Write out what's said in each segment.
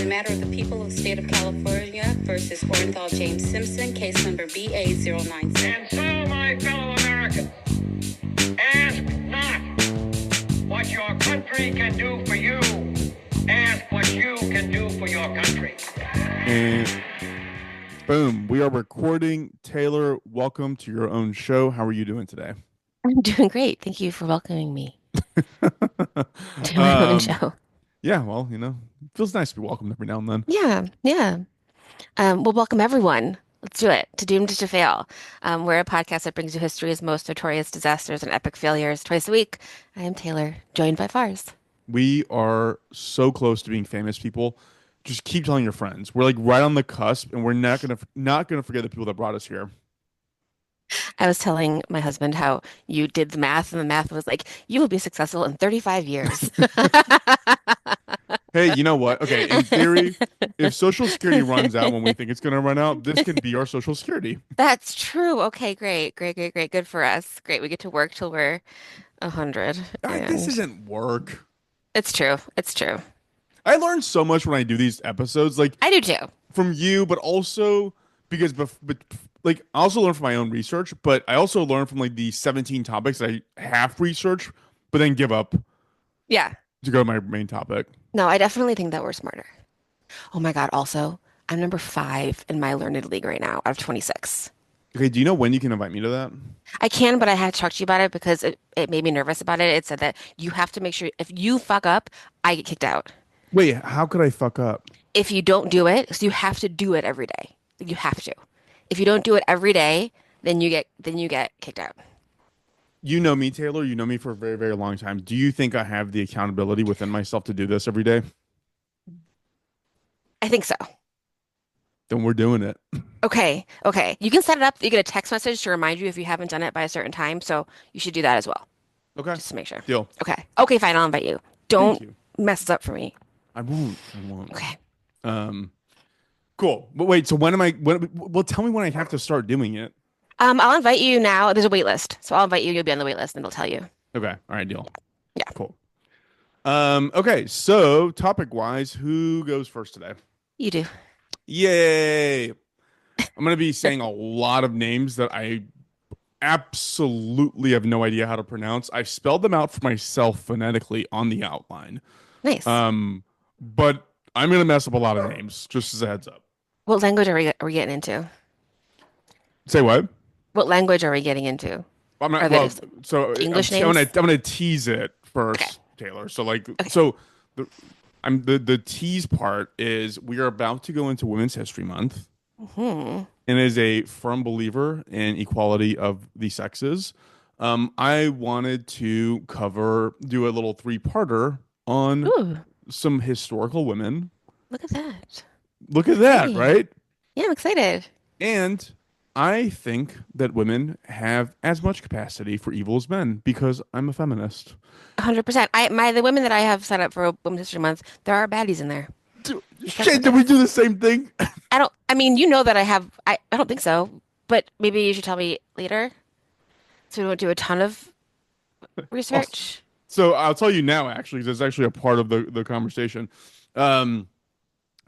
matter of the people of the state of California versus Orenthal James Simpson, case number BA096. And so, my fellow Americans, ask not what your country can do for you. Ask what you can do for your country. And boom, we are recording. Taylor, welcome to your own show. How are you doing today? I'm doing great. Thank you for welcoming me to my own show. Yeah, well, it feels nice to be welcomed every now and then. Yeah. Well, welcome everyone. Let's do it. To Doomed to Fail. We're a podcast that brings you history's most notorious disasters and epic failures twice a week. I am Taylor, joined by Farz. We are so close to being famous people. Just keep telling your friends. We're like right on the cusp, and we're not gonna forget the people that brought us here. I was telling my husband how you did the math, and the math was like, you will be successful in 35 years. Hey, you know what? Okay, in theory, if Social Security runs out when we think it's going to run out, this can be our Social Security. That's true. Okay, great. Good for us. Great. We get to work till we're 100. This isn't work. It's true. I learned so much when I do these episodes, like I do too. From you, but also because, like, I also learn from my own research, but I also learn from like the 17 topics that I half research, but then give up. Yeah. To go to my main topic. No, I definitely think that we're smarter. Oh my God. Also, I'm number 5 in my learned league right now out of 26. Okay. Do you know when you can invite me to that? I can, but I had to talk to you about it because it made me nervous about it. It said that you have to make sure if you fuck up, I get kicked out. Wait, how could I fuck up? If you don't do it, so you have to do it every day. You have to. If you don't do it every day, then you get kicked out. You know me, Taylor. You know me for a very, very long time. Do you think I have the accountability within myself to do this every day? I think so. Then we're doing it. Okay. You can set it up. You get a text message to remind you if you haven't done it by a certain time. So you should do that as well. Okay. Just to make sure. Deal. Okay, fine. I'll invite you. Don't mess it up for me. I won't. Okay. Cool. But wait, so well, tell me when I have to start doing it. I'll invite you now. There's a wait list. So I'll invite you. You'll be on the wait list and it'll tell you. Okay. All right, deal. Yeah. Cool. Okay, so topic-wise, who goes first today? You do. Yay. I'm going to be saying a lot of names that I absolutely have no idea how to pronounce. I've spelled them out for myself phonetically on the outline. Nice. But I'm going to mess up a lot of names, just as a heads up. What language are we getting into? Say what? What language are we getting into? I'm not. So English I'm names. going to tease it first, okay. Taylor. So the tease part is we are about to go into Women's History Month, and as a firm believer in equality of the sexes, I wanted to do a little 3-parter on some historical women. Look at that. Hey. Right? Yeah, I'm excited. And I think that women have as much capacity for evil as men because I'm a feminist. 100%. The women that I have set up for Women's History Month, there are baddies in there. Shit, did we do the same thing? I mean, you know that I don't think so, but maybe you should tell me later so we don't do a ton of research. So I'll tell you now, actually, because it's actually a part of the conversation.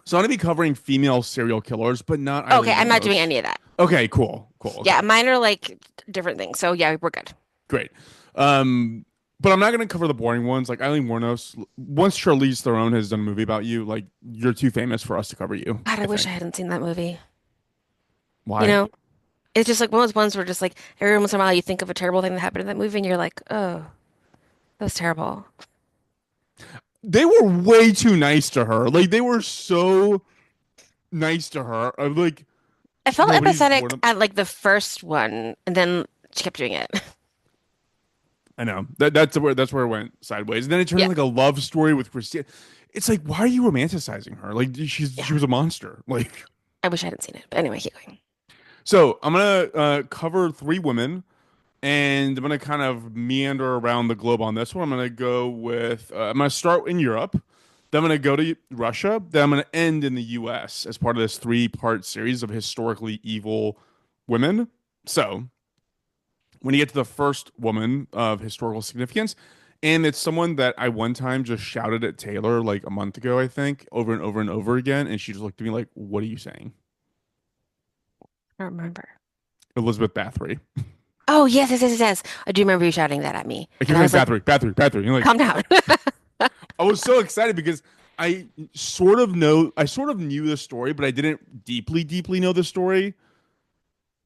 So I'm going to be covering female serial killers, but not... Okay, I'm not doing any of that. Okay, cool. Okay. Yeah, mine are like different things. So yeah, we're good. Great. But I'm not going to cover the boring ones. Like Eileen Wuornos, once Charlize Theron has done a movie about you, like you're too famous for us to cover you. God, I wish I hadn't seen that movie. Why? It's just like one of those ones where just like every once in a while you think of a terrible thing that happened in that movie and you're like, oh, that was terrible. They were way too nice to her. Like they were so nice to her. I felt empathetic at like the first one, and then she kept doing it. I know that's where it went sideways, and then it turned into like a love story with Christine. It's like, why are you romanticizing her? Like she was a monster. Like I wish I hadn't seen it, but anyway, keep going. So I'm gonna cover 3 women, and I'm gonna kind of meander around the globe on this one. I'm gonna go with I'm gonna start in Europe. Then I'm going to go to Russia. Then I'm going to end in the U.S. as part of this 3-part series of historically evil women. So when you get to the first woman of historical significance, And it's someone that I one time just shouted at Taylor like a month ago, I think, over and over and over again. And she just looked at me like, "What are you saying?" I don't remember. Elizabeth Bathory. Oh, yes, yes, yes, yes, yes. I do remember you shouting that at me. I keep And I saying was like, Bathory, Bathory, Bathory. You're like, calm down. I was so excited because I sort of knew the story, but I didn't deeply, deeply know the story.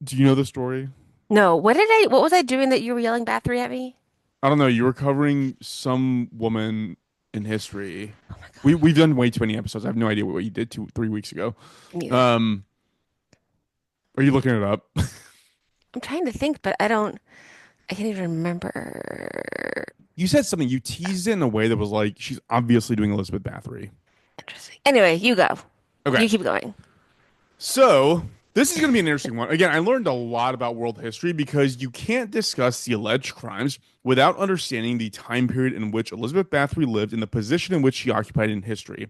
Do you know the story? No, what was I doing that you were yelling Bathory at me? I don't know. You were covering some woman in history. Oh my We've gosh. done way too many episodes. I have no idea what you did 3 weeks ago. Neither. Um, are you looking it up? I'm trying to think, but I can't even remember. You said something. You teased it in a way that was like she's obviously doing Elizabeth Bathory. Interesting. Anyway, you go. Okay, You keep going. so this is going to be an interesting one. Again, I learned a lot about world history because you can't discuss the alleged crimes without understanding the time period in which Elizabeth Bathory lived and the position in which she occupied in history.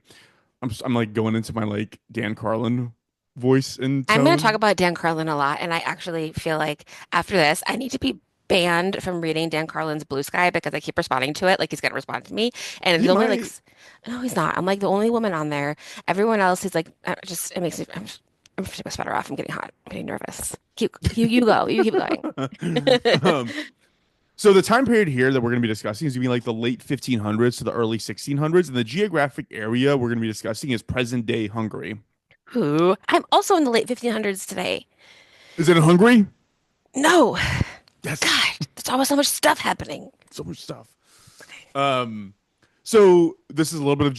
I'm like going into my like Dan Carlin voice and I'm going to talk tone. about Dan Carlin a lot, and I actually feel like after this, I need to be banned from reading Dan Carlin's Blue Sky because I keep responding to it like he's going to respond to me. And He the only like, might. no, he's not. I'm like the only woman on there. Everyone else is like, just it makes me. I'm taking my sweater off. I'm getting hot. I'm getting nervous. You go. You keep going. um, so the time period here that we're going to be discussing is going to be like the late 1500s to the early 1600s, and the geographic area we're going to be discussing is present day Hungary. Ooh, I'm also in the late 1500s today. Is it in Hungary? No, Yes. God, there's always so much stuff happening. So much stuff. Um, so this is a little bit of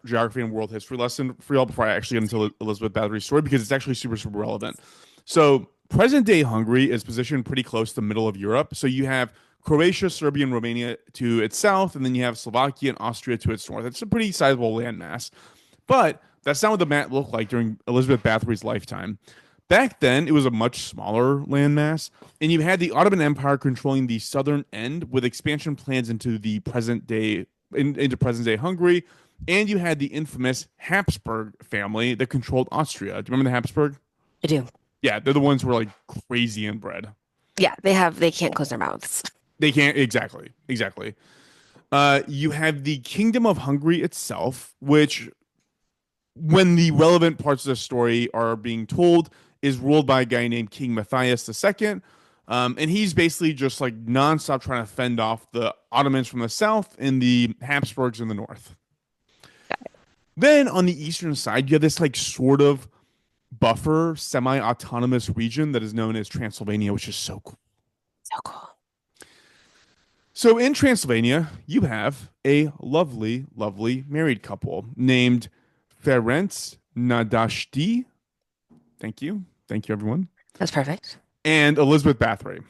geography and world history lesson for y'all before I actually get into Elizabeth Bathory's story because it's actually super, super relevant. So present day Hungary is positioned pretty close to the middle of Europe. So you have Croatia, Serbia, and Romania to its south, and then you have Slovakia and Austria to its north. It's a pretty sizable landmass. But that's not what the map looked like during Elizabeth Bathory's lifetime. Back then, it was a much smaller landmass, and you had the Ottoman Empire controlling the southern end with expansion plans into the present day into present day Hungary, and you had the infamous Habsburg family that controlled Austria. Do you remember the Habsburg? I do. Yeah, they're the ones who are like crazy inbred. Yeah, they can't close their mouths. They can't exactly. You have the Kingdom of Hungary itself, which, when the relevant parts of the story are being told, is ruled by a guy named King Matthias II. And he's basically just like nonstop trying to fend off the Ottomans from the south and the Habsburgs in the north. Then on the eastern side, you have this like sort of buffer, semi-autonomous region that is known as Transylvania, which is so cool. So cool. So in Transylvania, you have a lovely, lovely married couple named Ferenc Nadashti. Thank you. Thank you, everyone. That's perfect. And Elizabeth Bathory.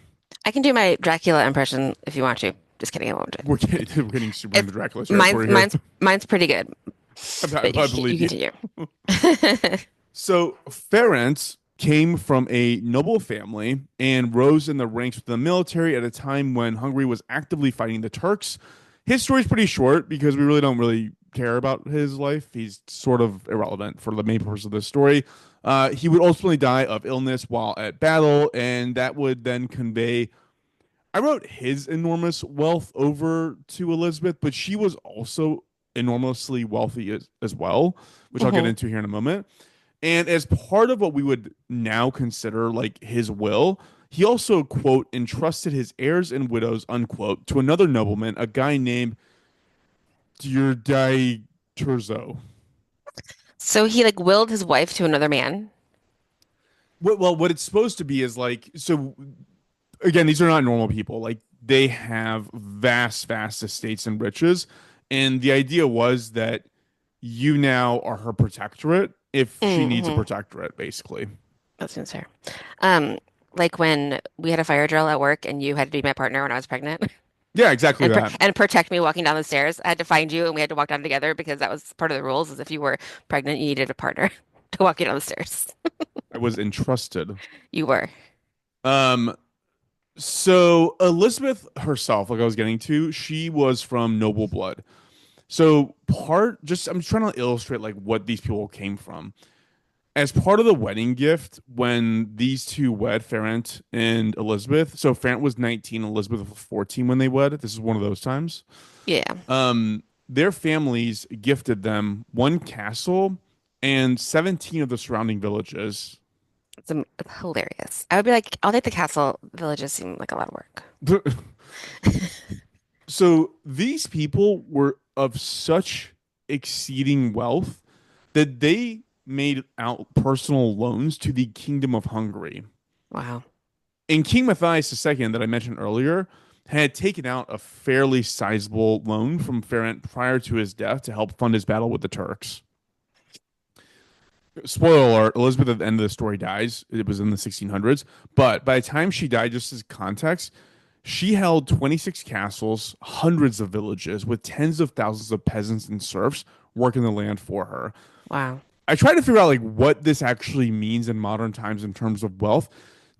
I can do my Dracula impression if you want to. Just kidding, I won't do it. We're getting super into Dracula Mine's territory here. mine's pretty good. I But you believe you. continue. So Ferenc came from a noble family and rose in the ranks within the military at a time when Hungary was actively fighting the Turks. His story is pretty short because we really don't really care about his life. He's sort of irrelevant for the main purpose of this story. He would ultimately die of illness while at battle, and that would then convey. I wrote his enormous wealth over to Elizabeth, but she was also enormously wealthy as well, which I'll get Mhm. into here in a moment. And as part of what we would now consider like his will, he also, quote, entrusted his heirs and widows, unquote, to another nobleman, a guy named Dirdai Turzo. So he like willed his wife to another man. What it's supposed to be is like, so again, these are not normal people. Like they have vast, vast estates and riches. And the idea was that you now are her protectorate if she needs a Mm-hmm. protectorate, basically. That seems fair. Um, like when we had a fire drill at work and you had to be my partner when I was pregnant Yeah, exactly that. and protect me walking down the stairs. I had to find you and we had to walk down together because that was part of the rules is if you were pregnant, you needed a partner to walk you down the stairs. I was entrusted. You were. Um, so Elizabeth herself, like I was getting to, she was from noble blood. So I'm trying to illustrate like what these people came from. as part of the wedding gift, when these two wed, Ferrant and Elizabeth. So Ferrant was 19, Elizabeth was 14 when they wed. This is one of those times. Yeah. Their families gifted them one castle and 17 of the surrounding villages. It's hilarious. I would be like, I'll take the castle. Villages seem like a lot of work. So these people were of such exceeding wealth that they made out personal loans to the Kingdom of Hungary. Wow. And King Matthias II, that I mentioned earlier, had taken out a fairly sizable loan from Ferrant prior to his death to help fund his battle with the Turks. Spoiler alert, Elizabeth at the end of the story dies. It was in the 1600s. But by the time she died, just as context, she held 26 castles, hundreds of villages, with tens of thousands of peasants and serfs working the land for her. Wow. I tried to figure out like what this actually means in modern times in terms of wealth.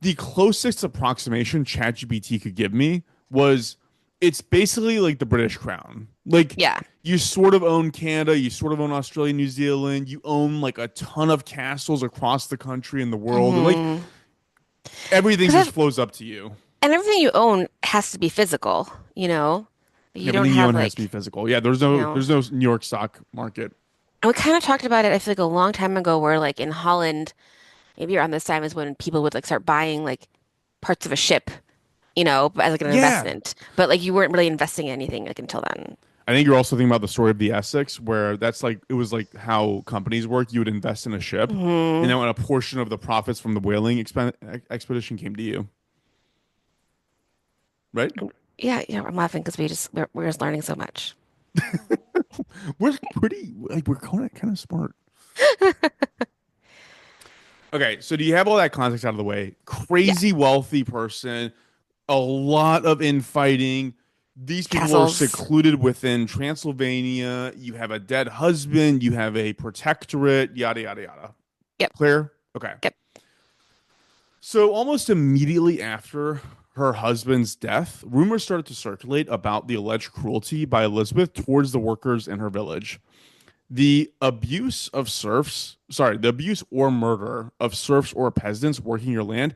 The closest approximation ChatGPT could give me was it's basically like the British crown. Like Yeah. you sort of own Canada, you sort of own Australia, New Zealand, you own like a ton of castles across the country and the world. And like everything just flows up to you. And everything you own has to be physical, you know? You don't Everything you have own has like, to be physical. Yeah, there's you no know, there's no New York stock market. and we kind of talked about it, I feel like a long time ago, where like in Holland, maybe around this time is when people would like start buying like parts of a ship, as like an Yeah. investment. But like you weren't really investing in anything like until then. I think you're also thinking about the story of the Essex, where that's like it was like how companies work. You would invest in a ship, and then when a portion of the profits from the whaling expedition came to you, right? Yeah, I'm laughing because we're just learning so much. We're pretty like we're kind of smart. Okay, so do you have all that context out of the way? Yeah, Crazy wealthy person, a lot of infighting. These people are castles. secluded within Transylvania. You have a dead husband. You have a protectorate. Yada yada yada. Yep, Clear? Okay. yep. So almost immediately after her husband's death, rumors started to circulate about the alleged cruelty by Elizabeth towards the workers in her village. The abuse or murder of serfs or peasants working your land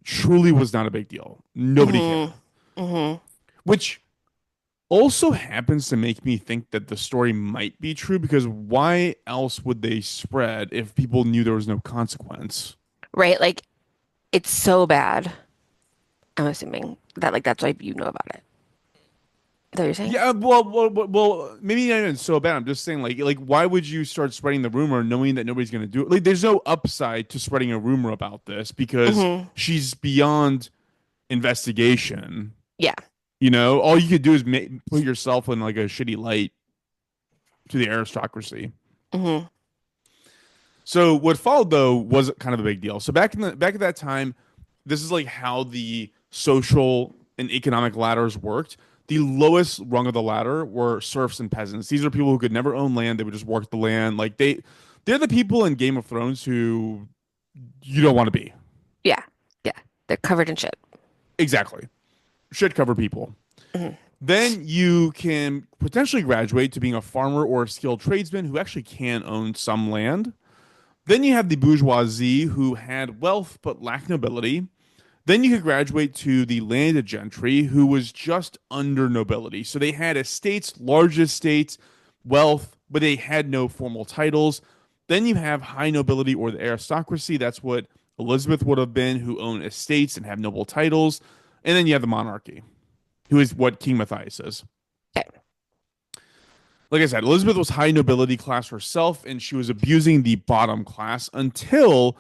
truly was not a big deal. Nobody cared. Hmm. Which also happens to make me think that the story might be true because why else would they spread if people knew there was no consequence? Right, like it's so bad. I'm assuming that like that's why you know about it. Is that what you're saying? Yeah, well, maybe not even so bad. I'm just saying, like, why would you start spreading the rumor knowing that nobody's going to do it? Like, there's no upside to spreading a rumor about this because Hmm. she's beyond investigation. Yeah. All you could do is put yourself in like a shitty light to the aristocracy. Hmm. So what followed though was kind of a big deal. So back at that time, this is like how the social and economic ladders worked. The lowest rung of the ladder were serfs and peasants. These are people who could never own land. They would just work the land. Like they're the people in Game of Thrones who you don't want to be. Yeah. Yeah. They're covered in shit. Exactly. Shit cover people. Hmm. Then you can potentially graduate to being a farmer or a skilled tradesman who actually can own some land. Then you have the bourgeoisie who had wealth but lacked nobility. Then you could graduate to the landed gentry who was just under nobility. So they had estates, large estates, wealth, but they had no formal titles. Then you have high nobility or the aristocracy. That's what Elizabeth would have been, who own estates and have noble titles. And then you have the monarchy, who is what King Matthias is. Okay. Like I said, Elizabeth was high nobility class herself, and she was abusing the bottom class until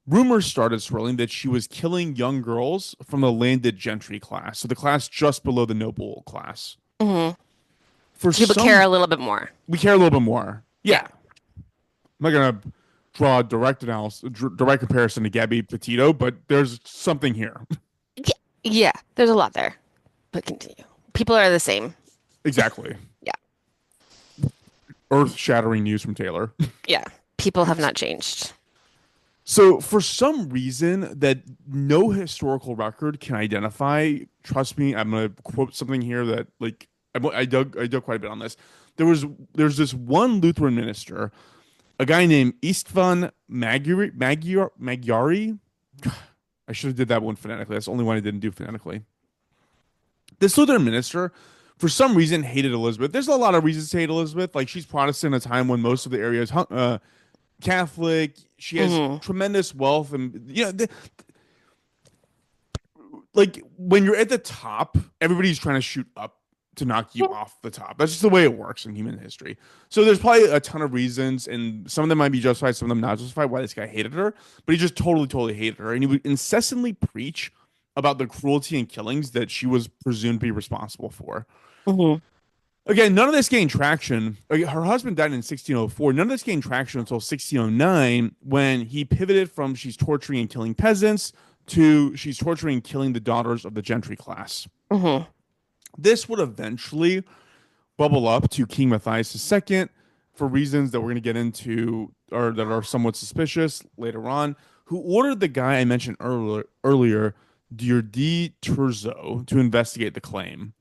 rumors started swirling that she was killing young girls from the landed gentry class, so the class just below the noble class. Hmm. For People care a little bit more. we care a little bit more. Yeah. Yeah, I'm not gonna draw a direct analysis, direct comparison to Gabby Petito, but there's something here. Yeah. Yeah. There's a lot there. But continue. People are the same. Exactly. Yeah. Earth-shattering news from Taylor. Yeah. People have not changed. So, for some reason that no historical record can identify, trust me, I'm going to quote something here that, like, I dug quite a bit on this. There's this one Lutheran minister a guy named Istvan Magyari. I should have did that one phonetically. That's the only one I didn't do phonetically. This Lutheran minister, for some reason, hated Elizabeth. There's a lot of reasons to hate Elizabeth. Like she's Protestant at a time when most of the area is Catholic. She has Hmm. tremendous wealth, and like when you're at the top, everybody's trying to shoot up to knock you off the top. That's just the way it works in human history. So there's probably a ton of reasons, and some of them might be justified, some of them not justified, why this guy hated her. But he just totally, totally hated her, and he would incessantly preach about the cruelty and killings that she was presumed to be responsible for. Hmm. Again, none of this gained traction. Her husband died in 1604. None of this gained traction until 1609 when he pivoted from she's torturing and killing peasants to she's torturing and killing the daughters of the gentry class. Hmm. This would eventually bubble up to King Matthias II for reasons that we're going to get into or that are somewhat suspicious later on, who ordered the guy I mentioned earlier, Dier de Turzo, to investigate the claim.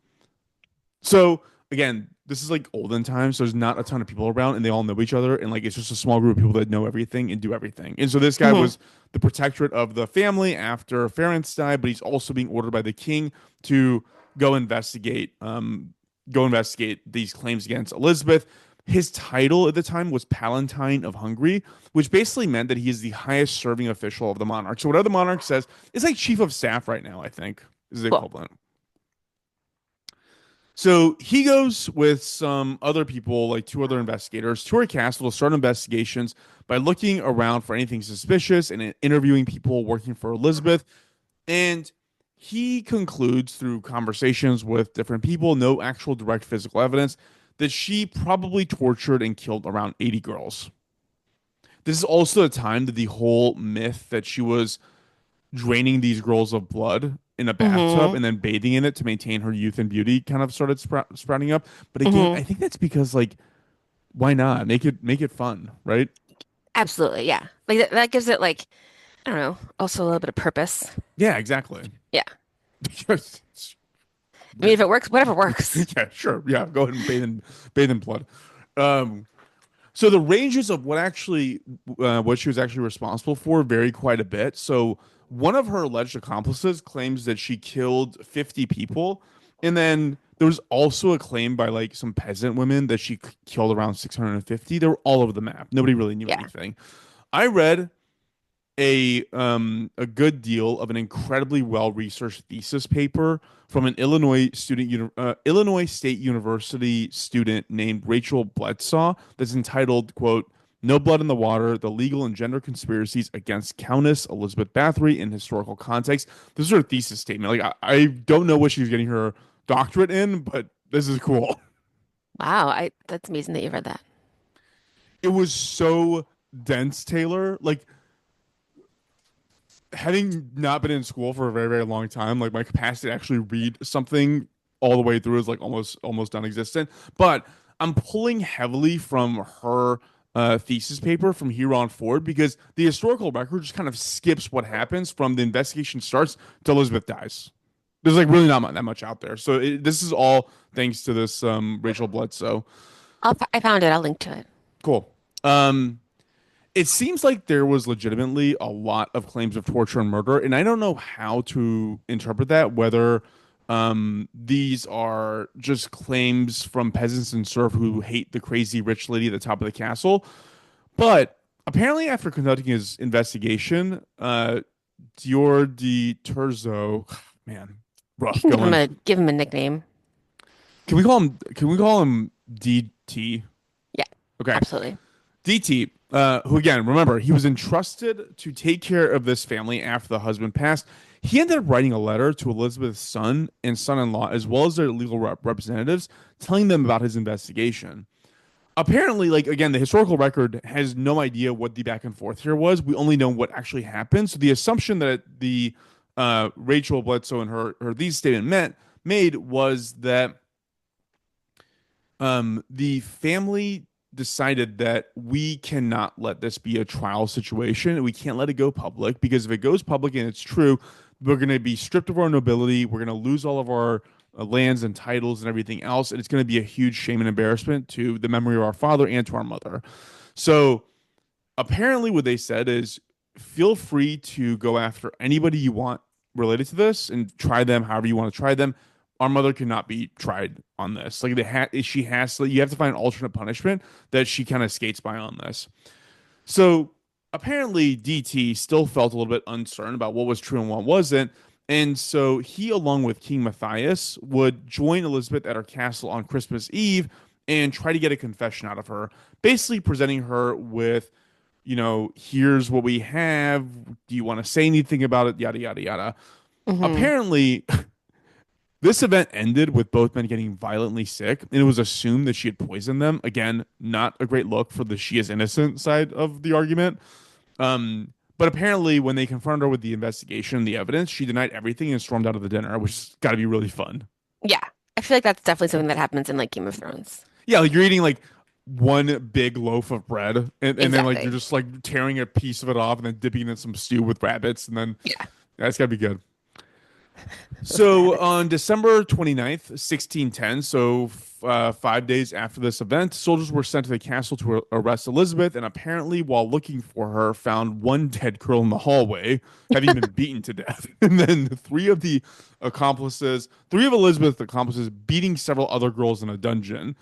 So again, this is like olden times. So there's not a ton of people around, and they all know each other, and like it's just a small group of people that know everything and do everything. And so this guy Hmm. was the protectorate of the family after Ferenc died, but he's also being ordered by the king to go investigate, go investigate these claims against Elizabeth. His title at the time was Palatine of Hungary, which basically meant that he is the highest serving official of the monarch. So whatever the monarch says, it's like chief of staff right now, I think, is the Cool. equivalent. So he goes with some other people, like two other investigators, to her castle to start investigations by looking around for anything suspicious and interviewing people working for Elizabeth. And he concludes through conversations with different people, no actual direct physical evidence, that she probably tortured and killed around 80 girls. This is also a time that the whole myth that she was draining these girls of blood in a bathtub Hmm. and then bathing in it to maintain her youth and beauty kind of started sprouting up. But again, Hmm. I think that's because like why not make it fun, right? Absolutely. Yeah. Like that gives it like, I don't know, also a little bit of purpose. Yeah, exactly. Yeah. I Yeah, mean, if it works, whatever works. yeah, sure. Yeah, go ahead and bathe in blood. Um, so the ranges of what she was actually responsible for vary quite a bit. So one of her alleged accomplices claims that she killed 50 people, and then there was also a claim by like some peasant women that she killed around 650. They were all over the map. Nobody really knew Yeah. anything. I read a good deal of an incredibly well researched thesis paper from an Illinois State University student named Rachel Bledsaw that's entitled quote "No Blood in the Water: The Legal and Gender Conspiracies Against Countess Elizabeth Bathory in Historical Context." This is her thesis statement. Like I don't know what she's getting her doctorate in, but this is cool. Wow. That's amazing that you read that. It was so dense, Taylor. Like having not been in school for a very very long time, like my capacity to actually read something all the way through is like almost non-existent. But I'm pulling heavily from her thesis paper from here on forward because the historical record just kind of skips what happens from the investigation starts to Elizabeth dies. There's like really not that much out there. So this is all thanks to this Rachel Bledsoe. I found it. I'll link to it. Cool. It seems like there was legitimately a lot of claims of torture and murder, and I don't know how to interpret that, whether these are just claims from peasants and serf who hate the crazy rich lady at the top of the castle. But apparently, after conducting his investigation, Dior de Turzo, man, You rough can going. give him a nickname. Can we call him DT? Yeah, Okay. absolutely. DT, who again, remember, he was entrusted to take care of this family after the husband passed. He ended up writing a letter to Elizabeth's son and son-in-law, as well as their legal representatives, telling them about his investigation. Apparently, like again, the historical record has no idea what the back and forth here was. We only know what actually happened. So the assumption that the Rachel Bledsoe and her these statement made was that the family decided that we cannot let this be a trial situation. We can't let it go public because if it goes public and it's true, we're going to be stripped of our nobility. We're going to lose all of our lands and titles and everything else. And it's going to be a huge shame and embarrassment to the memory of our father and to our mother. So Apparently, what they said is feel free to go after anybody you want related to this and try them however you want to try them. Our mother cannot be tried on this. Like she has to. You have to find an alternate punishment that she kind of skates by on this. So apparently, DT still felt a little bit uncertain about what was true and what wasn't. And so he, along with King Matthias, would join Elizabeth at her castle on Christmas Eve and try to get a confession out of her, basically presenting her with, here's what we have. Do you want to say anything about it? Yada, yada, yada. Hmm. Apparently, this event ended with both men getting violently sick, and it was assumed that she had poisoned them. Again, not a great look for the she is innocent side of the argument. But apparently, when they confronted her with the investigation and the evidence, she denied everything and stormed out of the dinner, which has got to be really fun. Yeah. I feel like that's definitely something that happens in like Game of Thrones. Yeah, like you're eating like one big loaf of bread, and then like you're Exactly. just like tearing a piece of it off and then dipping it in some stew with rabbits, and then Yeah. that's got to be good. With So rabbits. on December 29th, 1610, so 5 days after this event, soldiers were sent to the castle to arrest Elizabeth, and apparently, while looking for her, found one dead girl in the hallway, having been beaten to death. And then three of Elizabeth's accomplices beating several other girls in a dungeon.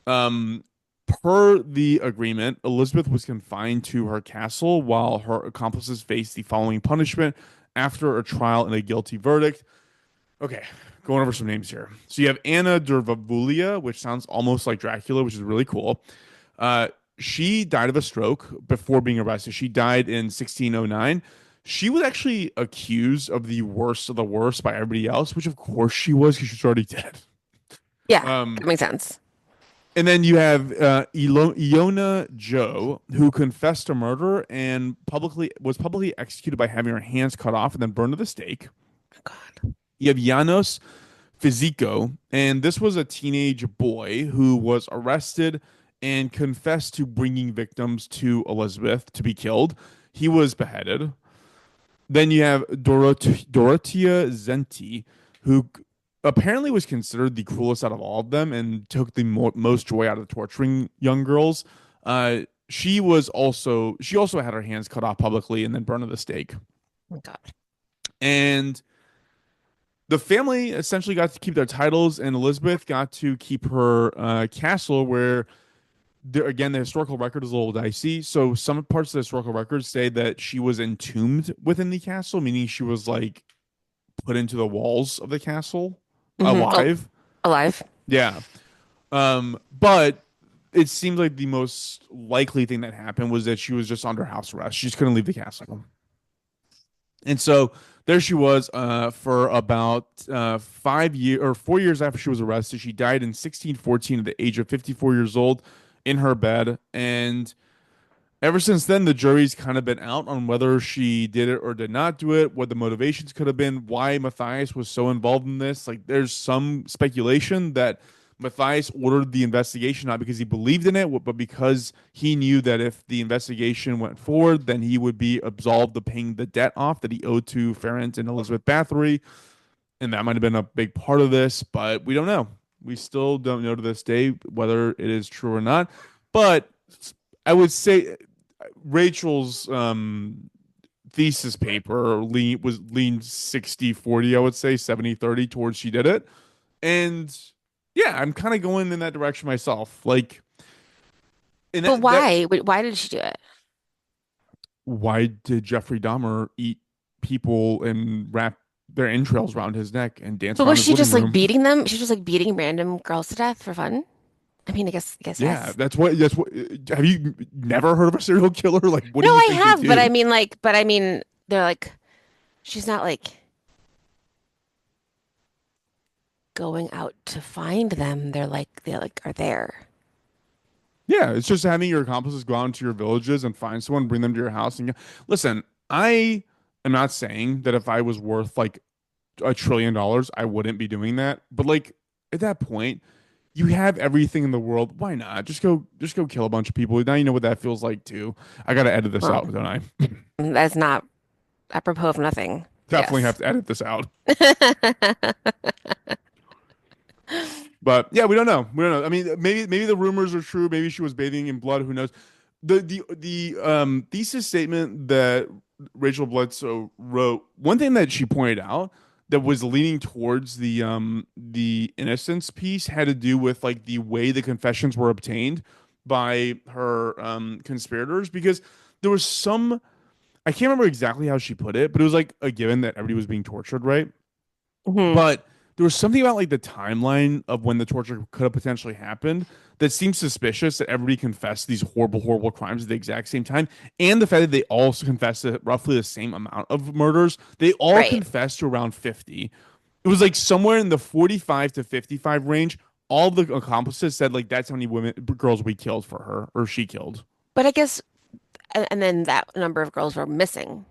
Um, Per the agreement, Elizabeth was confined to her castle while her accomplices faced the following punishment after a trial and a guilty verdict. Okay, going over some names here. So you have Anna Dervavulia, which sounds almost like Dracula, which is really cool. Uh, she died of a stroke before being arrested. She died in 1609. She was actually accused of the worst of the worst by everybody else, which of course she was because she's already dead. Yeah, that Um, makes sense. and then you have Iona Joe, who confessed to murder and publicly executed by having her hands cut off and then burned to the stake. Oh, God. You have Janos Fiziko, and this was a teenage boy who was arrested and confessed to bringing victims to Elizabeth to be killed. He was beheaded. Then you have Dorothea Zenti, who apparently was considered the cruelest out of all of them and took the most joy out of torturing young girls. She also had her hands cut off publicly and then burned at the stake. Oh, God. And the family essentially got to keep their titles, and Elizabeth got to keep her castle, where again the historical record is a little dicey. So some parts of the historical records say that she was entombed within the castle, meaning she was like put into the walls of the castle Oh, alive. alive. Yeah. But it seems like the most likely thing that happened was that she was just under house arrest. She just couldn't leave the castle. And so there she was for about 5 years or 4 years after she was arrested. She died in 1614 at the age of 54 years old in her bed. And ever since then, the jury's kind of been out on whether she did it or did not do it, what the motivations could have been, why Matthias was so involved in this. Like, there's some speculation that Matthias ordered the investigation not because he believed in it, but because he knew that if the investigation went forward, then he would be absolved of paying the debt off that he owed to Farrant and Elizabeth Bathory. And that might have been a big part of this, but we don't know. We still don't know to this day whether it is true or not. But I would say Rachel's thesis paper leaned 60-40, I would say 70-30 towards she did it. And yeah, I'm kind of going in that direction myself. Like, and But that why? Wait, why did she do it? why did Jeffrey Dahmer eat people and wrap their entrails around his neck and dance But around was his she living just like room? beating them? She was just like beating random girls to death for fun? I mean, I guess Yeah, yes. that's what. Have you never heard of a serial killer? Like, what No, do you I think they have, do? but I mean, they're like, she's not like going out to find them. They like are there. Yeah, it's just having your accomplices go out into your villages and find someone, bring them to your house, and listen. I am not saying that if I was worth like $1 trillion, I wouldn't be doing that. But like at that point, you have everything in the world. Why not? Just go kill a bunch of people. Now you know what that feels like too. I gotta edit this Well, out, don't I? that's not apropos of nothing. Definitely Yes. have to edit this out. But yeah, we don't know. We don't know. I mean, maybe the rumors are true. Maybe she was bathing in blood. Who knows? The thesis statement that Rachel Bledsoe wrote, one thing that she pointed out that was leaning towards the innocence piece had to do with like the way the confessions were obtained by her conspirators, because there was some, I can't remember exactly how she put it, but it was like a given that everybody was being tortured, right? Hmm. But there was something about like the timeline of when the torture could have potentially happened that seemed suspicious, that everybody confessed these horrible, horrible crimes at the exact same time. And the fact that they also confessed to roughly the same amount of murders. They all Right. confessed to around 50. It was like somewhere in the 45 to 55 range. All the accomplices said like that's how many women, girls we killed for her, or she killed. But I guess, and then that number of girls were missing.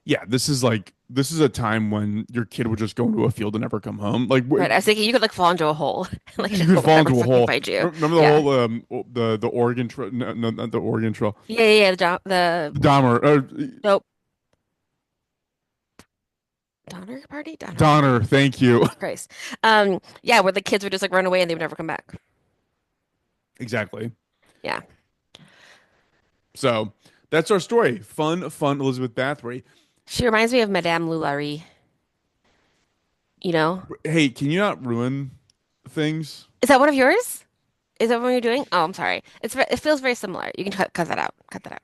Yeah, this is a time when your kid would just go into a field and never come home. Like Right. I was thinking you could like fall into a hole and like you no could one would fall ever into a fucking hole. find you. Remember the Yeah. whole the Oregon Trail? No, no, not the Oregon Trail. Yeah. Yeah. Yeah. The The Dahmer, nope. Donner Party? Donner Party. Donner. Thank you. Christ. Yeah, where the kids would just like run away and they would never come back. Exactly. Yeah. So that's our story. Fun, fun. Elizabeth Bathory. She reminds me of Madame Lulari, you know? Hey, can you not ruin things? Is that one of yours? Is that what you're doing? Oh, I'm sorry. It feels very similar. You can cut that out. Cut that out.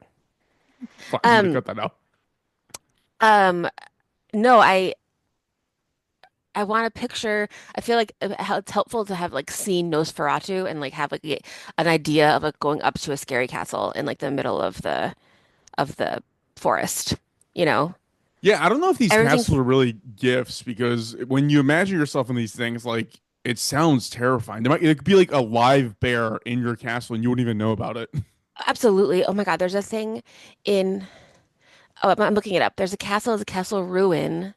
Fine, I'm gonna Um, cut that out. um, no, I want to picture. I feel like how it's helpful to have like seen Nosferatu and like have like an idea of like going up to a scary castle in like the middle of the forest. You know, Yeah, I don't know if these castles everything's are really gifts, because when you imagine yourself in these things, like it sounds terrifying. It could be like a live bear in your castle and you wouldn't even know about it. absolutely. Oh my God, there's a thing in. Oh, I'm looking it up. There's a castle ruin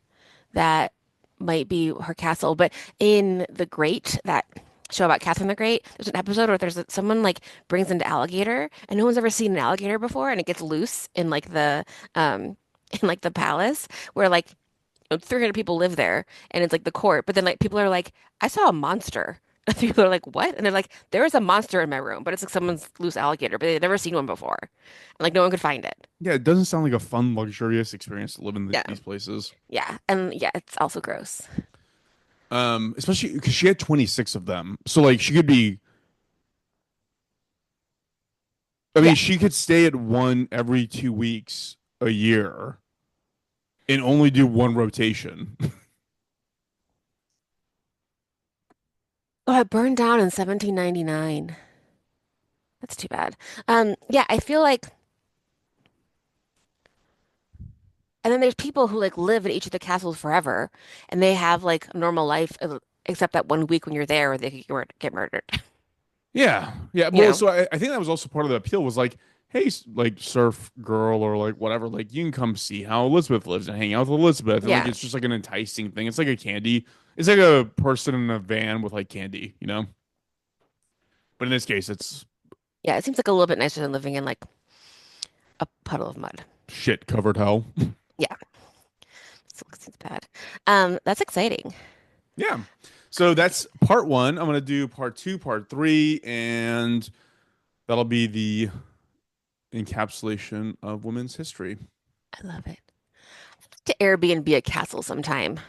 that might be her castle, but in The Great, that show about Catherine the Great, there's an episode where someone like brings in an alligator, and no one's ever seen an alligator before, and it gets loose in like the in like the palace where like 300 people live there, and it's like the court. But then like people are like, I saw a monster. And people are like, what? And they're like, there is a monster in my room, but it's like someone's loose alligator, but they've never seen one before. And like no one could find it. Yeah, it doesn't sound like a fun, luxurious experience to live in Yeah. these places. Yeah. And yeah, it's also gross. Especially because she had 26 of them. So like she could be, I mean, Yeah. she could stay at one every 2 weeks a year and only do one rotation. Oh, it burned down in 1799. That's too bad. Yeah, I feel like, and then there's people who like live in each of the castles forever, and they have like a normal life, except that 1 week when you're there, where they could get murdered. Yeah. Yeah. You Well, know? so I think that was also part of the appeal was like, hey, like surf girl or like whatever, like you can come see how Elizabeth lives and hang out with Elizabeth. And like Yeah. it's just like an enticing thing. It's like a candy. It's like a person in a van with like candy, you know? But in this case, it's Yeah, it seems like a little bit nicer than living in like a puddle of mud. shit covered hell. Yeah, it seems bad. That's exciting. Yeah. So that's part one. I'm gonna do part two, part three, and that'll be the encapsulation of women's history. I love it. To Airbnb a castle sometime.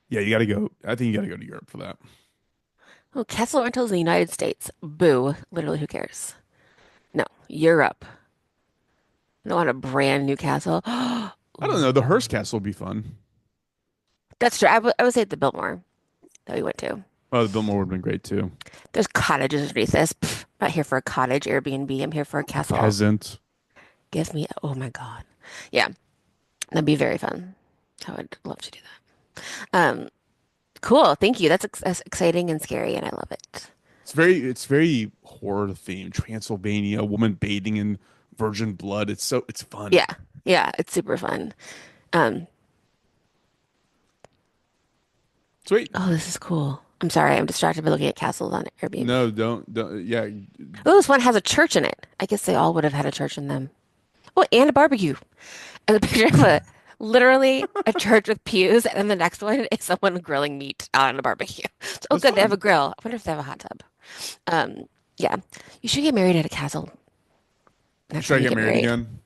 Yeah, you gotta go. I think you gotta go to Europe for that. Oh, castle rentals in the United States. Boo. Literally, who cares? No, Europe. I don't want a brand new castle. I don't know. The Hearst Castle would be fun. That's true. I would say the Biltmore that we went to. Oh, the Biltmore would have been great too. There's cottages underneath this. Pff, not here for a cottage Airbnb. I'm here for a castle. Peasant. Give me, oh my God. Yeah, that'd be very fun. I would love to do that. Cool. Thank you. That's exciting and scary, and I love it. It's very horror themed. Transylvania, a woman bathing in virgin blood. It's fun. Yeah, yeah, it's super fun. Um, Sweet. oh, this is cool. I'm sorry, I'm distracted by looking at castles on Airbnb. No, don't. Yeah, Oh, this one has a church in it. I guess they all would have had a church in them. Oh, and a barbecue. And a picture of a literally a church with pews, and then the next one is someone grilling meat on a barbecue. Oh, that's good, they have a fun. grill. I wonder if they have a hot tub. Um, yeah, you should get married at a castle next Should I time you get get married married. again?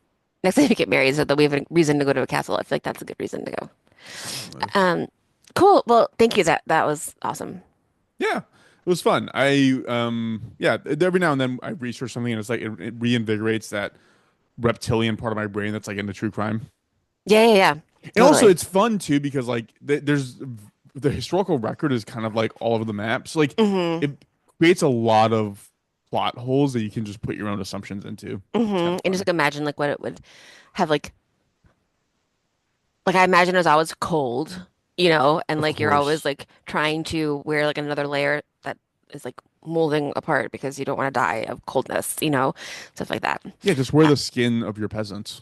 Next time you get married, so that we have a reason to go to a castle. I feel like that's a good reason to go. Um, cool. Well, thank you. That was awesome. Yeah, it was fun. Yeah, every now and then I research something and it's like it reinvigorates that reptilian part of my brain that's like into true crime. Yeah, yeah, yeah. And also, Totally. it's fun too because like there's the historical record is kind of like all over the map. So like Hmm. it creates a lot of plot holes that you can just put your own assumptions into. It's kind of And just fun. like imagine like what it would have like I imagine it was always cold, and Of like you're always course. like trying to wear like another layer that is like molding apart because you don't want to die of coldness, stuff like that. Yeah, just wear Uh, the skin of your peasants.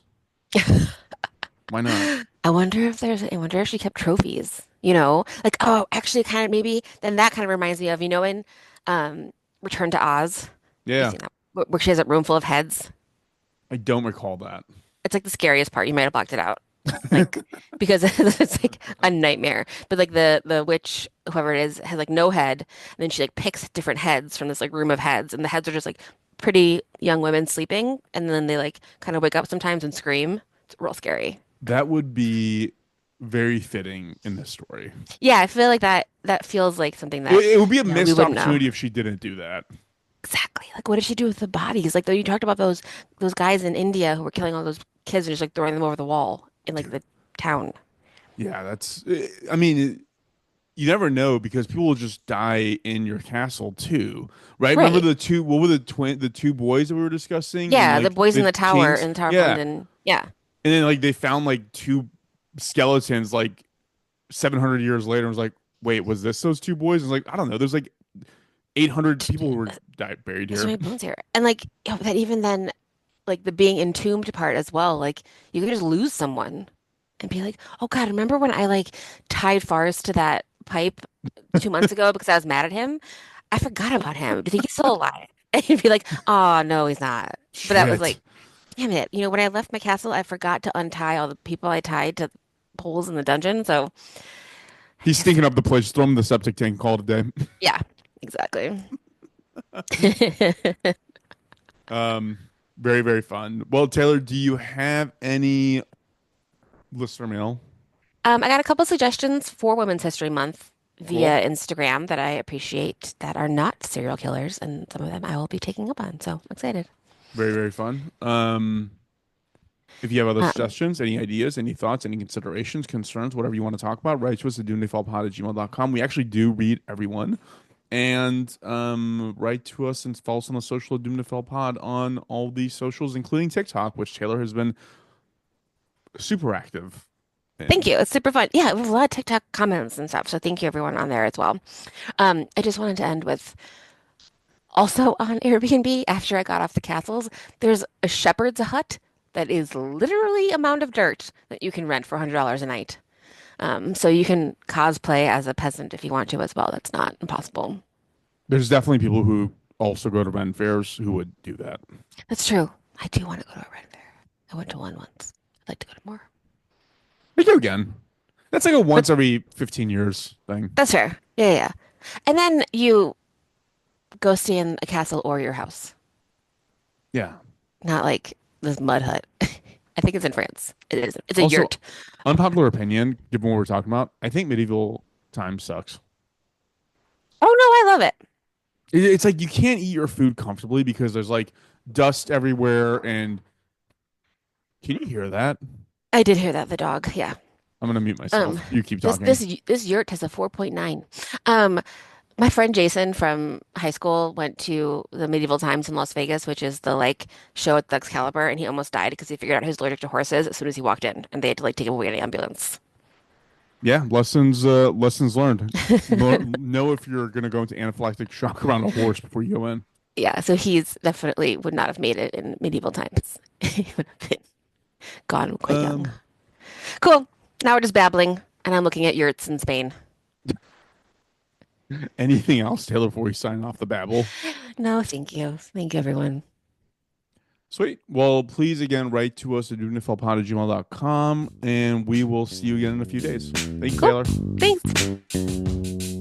Why not? I wonder if she kept trophies, like, oh, actually kind of maybe then that kind of reminds me of, in um Return to Oz. You've Yeah, seen that where she has a room full of heads. I don't recall that. It's like the scariest part. You might have blocked it out. Like because it's like a nightmare. But like the witch, whoever it is, has like no head, and then she like picks different heads from this like room of heads, and the heads are just like pretty young women sleeping, and then they like kind of wake up sometimes and scream. It's real scary. That would be very fitting in this story. Yeah, I feel like that feels like something It, that it would be a we missed wouldn't know. opportunity if she didn't do that. Exactly. Like what did she do with the bodies? Like though you talked about those guys in India who were killing all those kids and just like throwing them over the wall in like Dude, the town. yeah, I mean, you never know because people will just die in your castle too, right? Remember Right. the two, what were the two boys that we were discussing in Yeah, the like boys the in Kings? the Tower of Yeah. London. Yeah. And then like they found like two skeletons like 700 years later and was like, wait, was this those two boys? And it's like, I don't know. There's like 800 people who were buried There's so here. many bones here. And like that even then, like the being entombed part as well, like you could just lose someone and be like, oh God, remember when I like tied Farz to that pipe 2 months ago because I was mad at him? I forgot about him. Do you think he's still alive? And you'd be like, oh no, he's not. But that was Shit. like, damn it. When I left my castle, I forgot to untie all the people I tied to poles in the dungeon. So I He's guess, stinking up the place. Throw him in the septic tank. Call it a day. yeah, exactly. Um, very, very fun. Well, Taylor, do you have any listener mail? I got a couple suggestions for Women's History Month Cool. via Instagram that I appreciate that are not serial killers, and some of them I will be taking up on. So I'm excited. Very, very fun. If you have other Um, suggestions, any ideas, any thoughts, any considerations, concerns, whatever you want to talk about, write to us at doomsdayfallpod@gmail.com. We actually do read everyone. And write to us and follow us on the social at Pod on all the socials, including TikTok, which Taylor has been super active Thank in. you. It's super fun. Yeah, we have a lot of TikTok comments and stuff. So thank you everyone on there as well. I just wanted to end with also on Airbnb after I got off the castles, there's a shepherd's hut that is literally a mound of dirt that you can rent for $100 a night. So you can cosplay as a peasant if you want to as well. That's not impossible. There's definitely people who also go to Ren fairs who would do that. That's true. I do want to go to a red fair. I went to one once. I'd like to go to more. They go again. That's like a But once every 15 years thing. that's fair. Yeah, yeah, yeah. And then you go stay in a castle or your house, Yeah. not like this mud hut. I think it's in France. It is. It's a Also, yurt. unpopular opinion, given what we're talking about, I think medieval time sucks. Oh no, I love it. It's like you can't eat your food comfortably because there's like dust everywhere. And can you hear that? I did hear that, the dog. Yeah. I'm gonna mute Um, myself. You keep this talking. this this yurt has a 4.9. Um, my friend Jason from high school went to the Medieval Times in Las Vegas, which is the like show at the Excalibur, and he almost died because he figured out he was allergic to horses as soon as he walked in, and they had to like take him away in an ambulance. Yeah, lessons learned. Know if you're gonna go into anaphylactic shock around a horse before you go in. Yeah, so he's definitely would not have made it in medieval times. He would have been gone quite young. Um, Cool. Now we're just babbling, and I'm looking at yurts in Spain. Anything else, Taylor, before we sign off the babble? No, thank you. Thank you, everyone. Sweet. Well, please again write to us at doomsdayfallpod@gmail.com and we will see you again in a few days. Thank you, Cool. Taylor. Thanks.